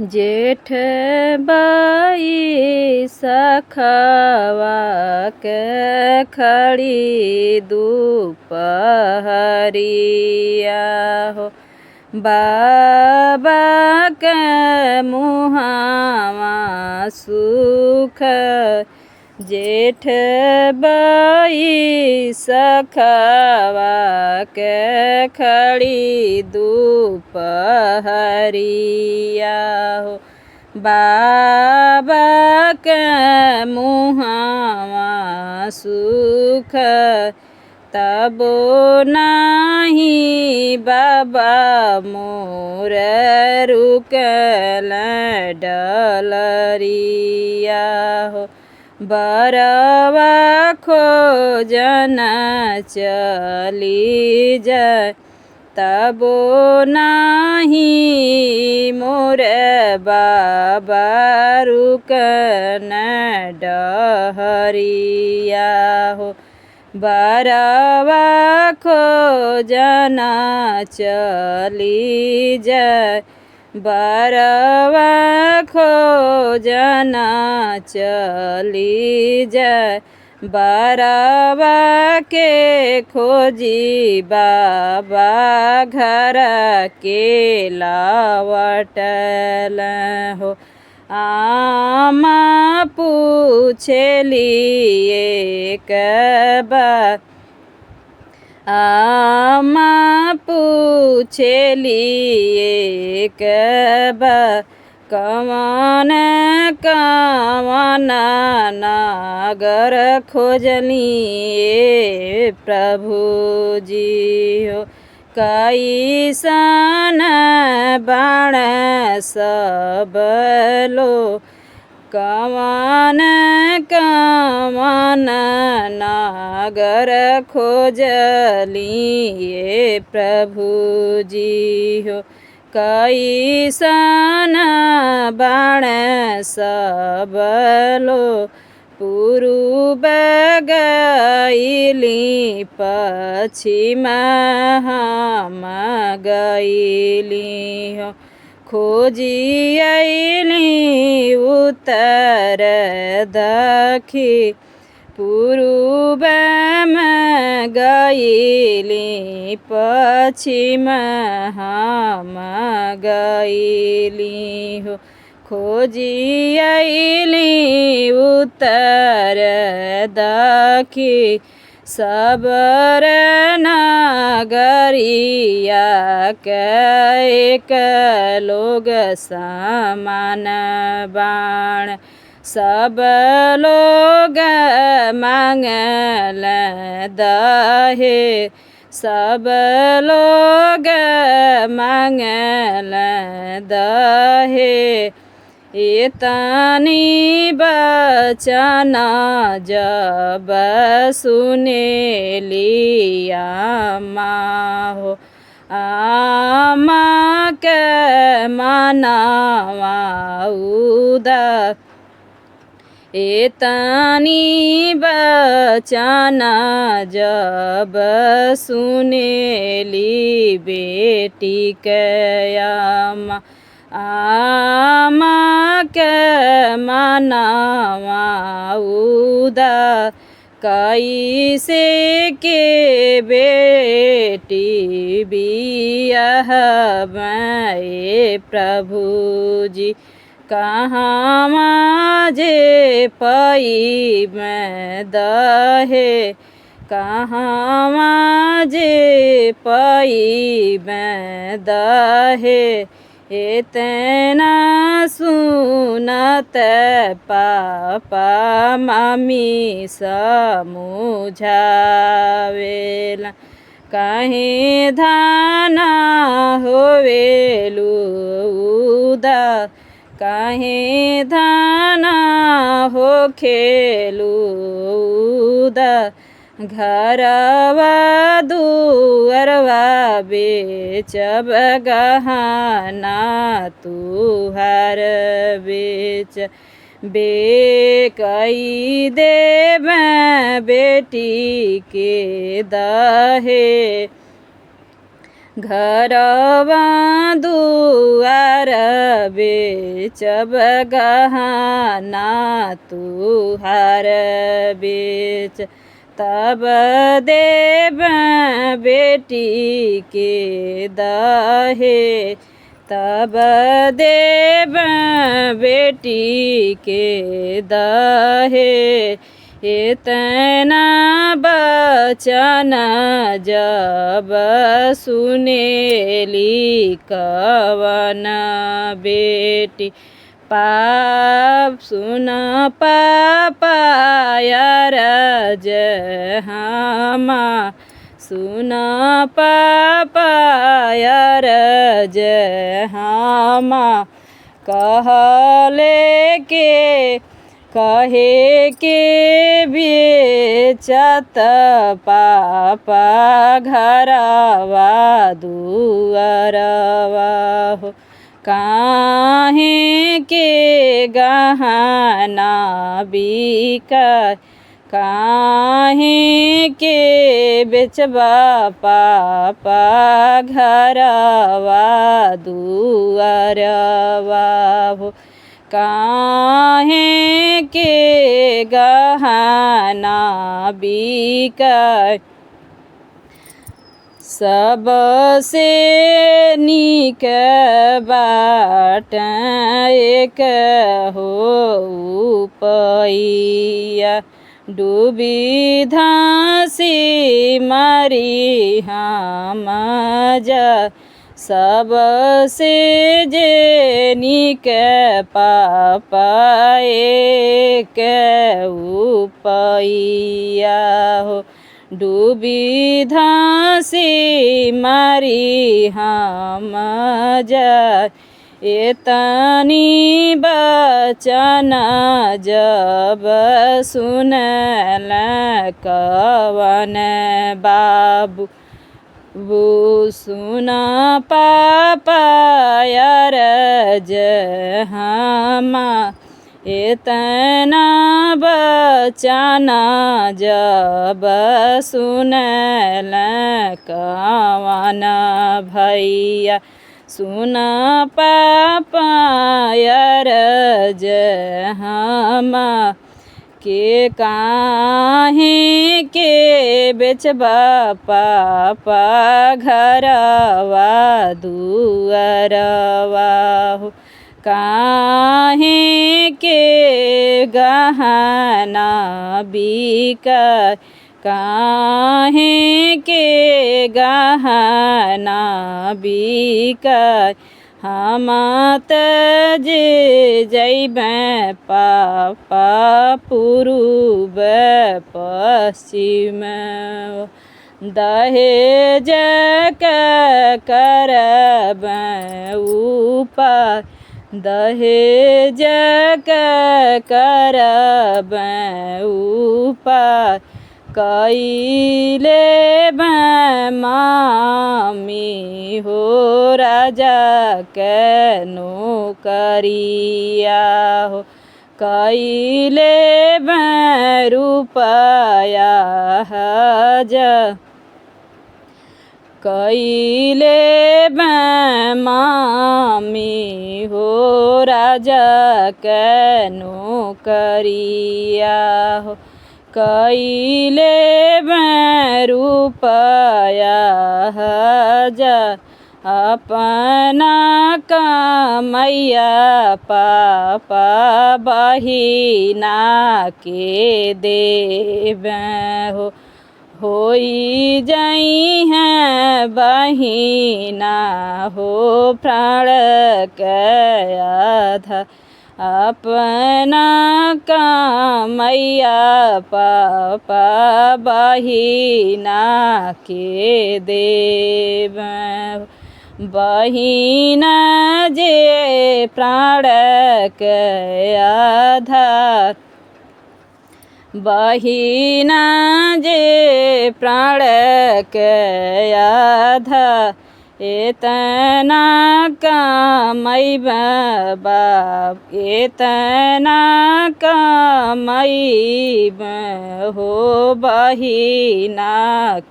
जेठ बाई सखवा के खड़ी दुपहरिया हो। बाबा के मुहावा सुख जेठ बाई सखवा के खड़ी दुपहरिया हो। बाबा के मुहावा सुख तबो नाही बाबा मोर रुकल डलरिया हो। बरवा खोजन चली जाय तबो नाही मोर बाबा रुकन डहरिया हो। बरवा खोजन चली जाय बरवा खोजन चली जाय बरवा के खोजी बाबा घर के लावटल हो। आमा पूछली एक बार आमा पूछली एक बार कवन कवन नागर खोजली प्रभु जी हो। कैसन बाण सब लो कवन कवन नागर खोजली प्रभु जी हो। कैसन बाण सब लो पूर्व गईली पश्चिम हम गईली हो। खोजी अइली उत्तर दखी पूर्व में गईली पश्चिम हम गईली हो। खोजी अइली उत्तर दखी सबर नगरिया के एक लोग समान बाण सब लोग मांगल दहे सब लोग मांगल दहे। इतनी बचन जब सुनेली आमा हो। आमा के मनवा उदास इतनी बचन जब सुनेली बेटी के आमा आमा के मनवा उदास कैसे के बेटी बियाह में प्रभु जी कहाँ जे पई में दहे कहाँ जे पई में दहे। इतना सुनत पापा मम्मी समझावेला कहीं धाना होवेलू उदास कहीं धाना हो खेलू उदास। घरवा दुअरवा बेचब गहना तुहार बेच बेकई देव बेटी के दहे घरवा दुआर बेचब गहना तुहार बेच तब देव बेटी के दहेज तब देव बेटी के दहेज इतना बचन जब सुनेली कवन बेटी पाप सुन पापायर जहमा सुन पापायर जहमा कहे के बेचत पापा घरवा दुअरवा हो काहे के गहना बिका काहे के बेचबा पापा घरवा दुअरवा हो काहे के गहना बिकाय सबसे नीक बाट एक हो उपैया डूबी धसी मरी हम जा सबसे जे नीक पापा एक उपैया हो डूबी धसी मरी हम जा एतनी बचन जब सुनल कवन बाबू सुन पापायर जहमा इतना बचन जब सुनल कवन भैया सुन पापायर जहमा के काहे के बेचबा पापा घरवा दुअरवा हो काहे के गहना बिका काहे के गहना बिका हम जे जइबे पापा पूर्व पश्चिम दहेज करब ऊपर दहेज करब ऊपर कैले मामी हो राजा के नौकरिया हो कैले रुपया हजार कैले मामी हो राजा के नौकरिया हो कैले रुपया हजार अपना कमैया पापा बहिना के देवे हो होई जाई हैं बहिना हो प्राण के आधा अपना कमैया पापा बहिना के देव बहिना जे प्राण के आधार बहिना जे प्राण के आधार इतना कमैब बाप इतना कमैब हो बहिना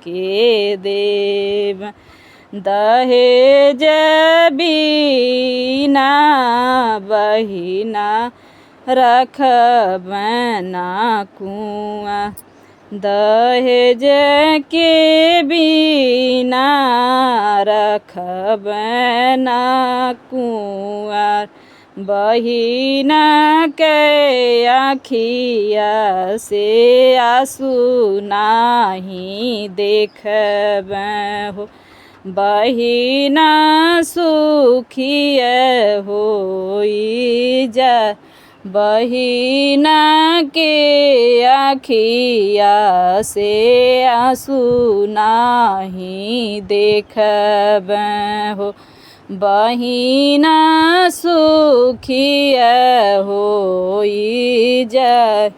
के देव दहेज बिना बहिना रखब ना कुआँ दहेज के बिना रखब ना कुआँ बहिना के आँखिया से आंसू नाही देखब हो बहिना सुखिय होई जा बहिना के आँखिया से आंसू नाही देखब हो बहिना सुखिय होई जा।